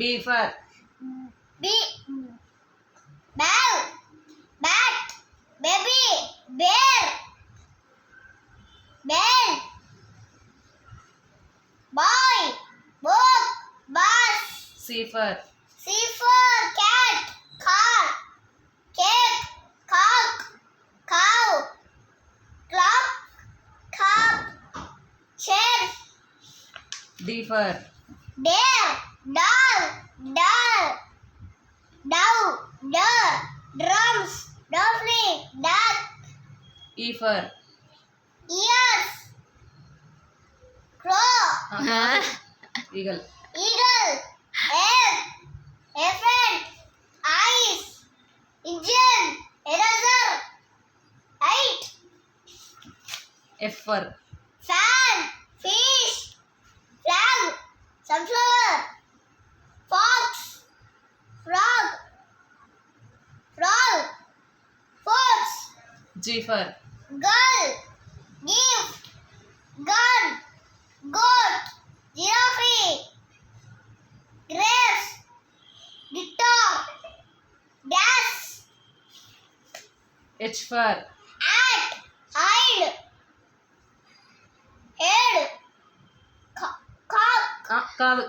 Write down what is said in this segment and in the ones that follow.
B for ball, bat, baby, bear, bell, boy, book, bus. C for cat, car, cake, cock, cow, clock, cup, chair. D for Dare, doll, dove, drums, dolphin, duck. E for Ears, crow, eagle. eagle, egg, elephant, eyes, engine, eraser, light. F for Fan, fish, flag, sunflower, fox, frog, fox, G for girl, gift, gun, goat, giraffe, grapes, guitar, gas. H for At, hide, head, cock, కాదు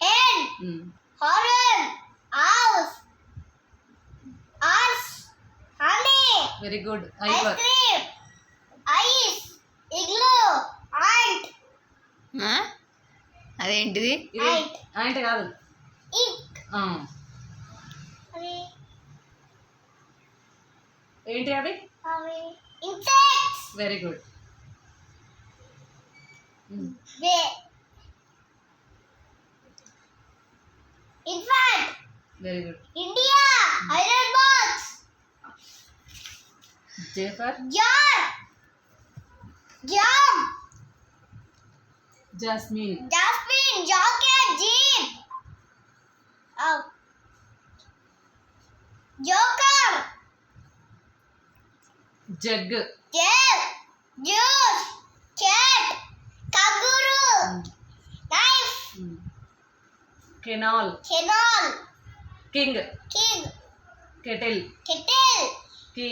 hen, horn, house, horse, honey, very good I ice for cream, ice, igloo, ant, అదేంటిది? ఇది ant, అంటే కాదు ink, ఏంటి అవి insects, very good infant, very good India, iron box, J for jar, jam, jasmine jasmine, jacket, jeep, joker, jug jug, juice, cat, kangaroo, knife, canal canal, king king, kettle kettle, key